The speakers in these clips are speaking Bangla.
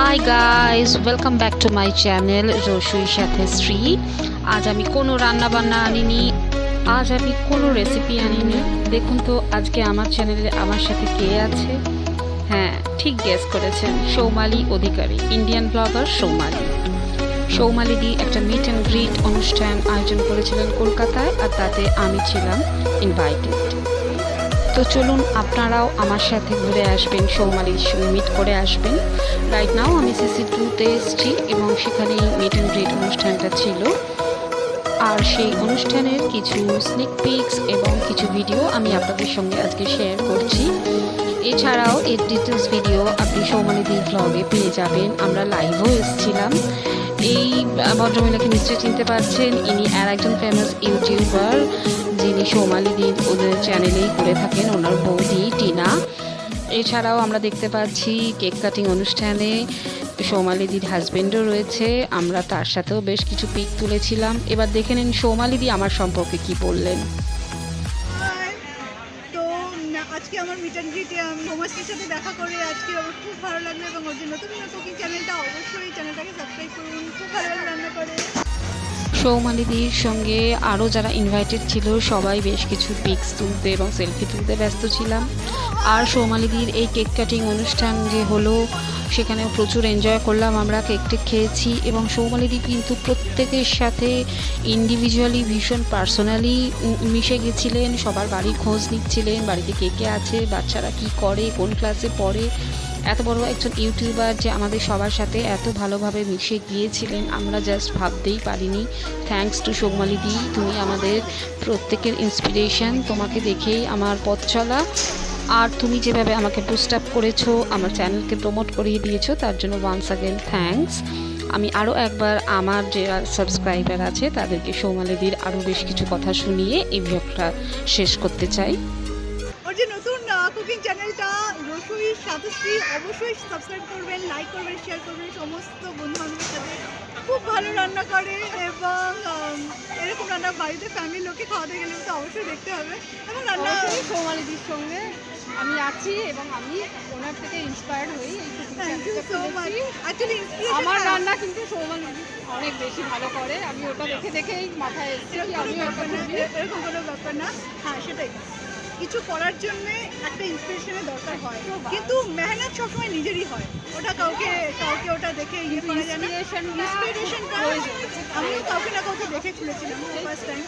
High guys, welcome back to my channel Rasoi সাথে শ্রী। আজ আমি কোনো রান্না বান্না আনিনি, আজ আমি কোনো রেসিপি আনিনি। দেখুন তো আজকে আমার চ্যানেলে আমার সাথে কে আছে। হ্যাঁ, ঠিক গেস করেছেন, সৌমালি অধিকারী, ইন্ডিয়ান ব্লগার সৌমালি। সৌমালিদি একটা মিট অ্যান্ড গ্রিট অনুষ্ঠান আয়োজন করেছিলেন কলকাতায়, আর তাতে আমি ছিলাম ইনভাইটেড। তো চলুন আপনারাও আমার সাথে ঘুরে আসবেন, সৌমালির সঙ্গে মিট করে আসবেন। রাইট নাও আমি CC2-তে এসেছি এবং সেখানেই মিট অ্যান্ড গ্রিট অনুষ্ঠানটা ছিল। আর সেই অনুষ্ঠানের কিছু স্নিক পিকস এবং কিছু ভিডিও আমি আপনাদের সঙ্গে আজকে শেয়ার করছি। এছাড়াও এর ডিটেলস ভিডিও আপনি সৌমালিদির ব্লগে পেয়ে যাবেন। আমরা লাইভও এসেছিলাম। এই ভদ্রমহিলাকে নিশ্চয়ই চিনতে পারছেন, ইনি আর একজন ফেমাস ইউটিউবার যিনি সৌমালিদির ওদের চ্যানেলেই করে থাকেন, ওনার বৌদি টিনা। এছাড়াও আমরা দেখতে পাচ্ছি কেক কাটিং অনুষ্ঠানে সৌমালিদির হাজব্যান্ডও রয়েছে, আমরা তার সাথেও বেশ কিছু পিক তুলেছিলাম। এবার দেখে নিন সৌমালিদি আমার সম্পর্কে কি বললেন। তো আজকে আমার মিট অ্যান্ড গ্রিটে আমি সৌমাশ্রীর সাথে দেখা করে আজকে আমার খুব ভালো লাগলো, এবং ওর জন্য নতুন কুকিং চ্যানেলটা অবশ্যই চ্যানেলটাকে সাবস্ক্রাইব করুন, খুব ভালো ভালো রান্না করে। সৌমালিদির সঙ্গে আরও যারা ইনভাইটেড ছিল সবাই বেশ কিছু পিকস তুলতে এবং সেলফি তুলতে ব্যস্ত ছিলাম। আর সৌমালিদির এই কেক কাটিং অনুষ্ঠান যে হলো সেখানেও প্রচুর এনজয় করলাম, আমরা কেক টেক খেয়েছি। এবং সৌমালিদি কিন্তু প্রত্যেকের সাথে ইন্ডিভিজুয়ালি ভীষণ পার্সোনালি মিশে গেছিলেন, সবার বাড়ির খোঁজ নিচ্ছিলেন, বাড়িতে কে কে আছে, বাচ্চারা কি করে, কোন ক্লাসে পড়ে। এত বড় একজন ইউটিউবার যে আমাদের সবার সাথে এত ভালোভাবে মিশে গিয়েছিলেন আমরা জাস্ট ভাবতেই পারিনি। থ্যাঙ্কস টু সৌমালিদি, তুমি আমাদের প্রত্যেকের ইন্সপিরেশন, তোমাকে দেখেই আমার পথ চলা। আর তুমি যেভাবে আমাকে বুস্ট আপ করেছো, আমার চ্যানেলকে প্রমোট করিয়ে দিয়েছো, তার জন্য ওয়ান্স অ্যাগেন থ্যাঙ্কস। আমি আরও একবার আমার যে সাবস্ক্রাইবার আছে তাদেরকে সৌমালিদির আরও বেশ কিছু কথা শুনিয়ে এই ব্লগটা শেষ করতে চাই। ওর যে নতুন কুকিং চ্যানেলটা রসুই সাথে শ্রী, অবশ্যই সাবস্ক্রাইব করবেন, লাইক করবেন, শেয়ার করবেন সমস্ত বন্ধু বান্ধবের সাথে। খুব ভালো রান্না করে, এবং এরকম রান্না বাড়িতে ফ্যামিলির লোককে খাওয়াতে গেলে তো অবশ্যই দেখতে হবে। এবং রান্না সৌমালিদির সঙ্গে আমি আছি এবং আমি ওনার থেকে ইন্সপায়ার্ড হই। Thank you so much. Actually আমার রান্না কিন্তু সৌমালিদি অনেক বেশি ভালো করে, আমি ওটা দেখে দেখেই মাথায় এসেছি আমিও এরকম কোনো ব্যাপার না। হ্যাঁ, সেটাই, কিছু করার জন্য একটা ইন্সপিরেশনের দরকার হয়, কিন্তু মেহনত সবসময় নিজেরই হয়, ওটা কাউকে ওটা দেখে ইয়ে করা যায় না। ইন্সপিরেশনটা আমিও কাউকে না কাউকে দেখে খুলেছিলাম ফার্স্ট টাইম,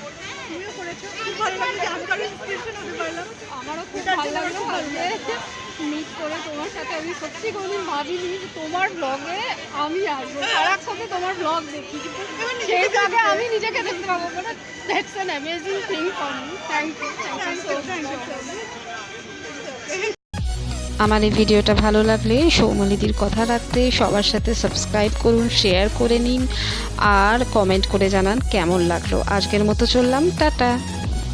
তুমিও করেছো, খুব ভালো লাগলো যে আমি কারো ইন্সপিরেশন হতে পারলাম। আমারও খুব ভালো লাগলো আজকে মিট করে তোমার সাথে। আমি সত্যি কোনোদিন ভাবিনি যে তোমার ব্লগে আমি আসবো, সারাক্ষণে তোমার ব্লগ দেখি, কিন্তু সেই ব্লগে আমি নিজেকে দেখতে পাবো না। That's an amazing thing for me. Thank you so much. আমার এই ভিডিওটা ভালো লাগলে সৌমালিদির কথা রাখতে সবার সাথে সাবস্ক্রাইব করুন, শেয়ার করে নিন, আর কমেন্ট করে জানান কেমন লাগলো। আজকের মতো চললাম, টাটা।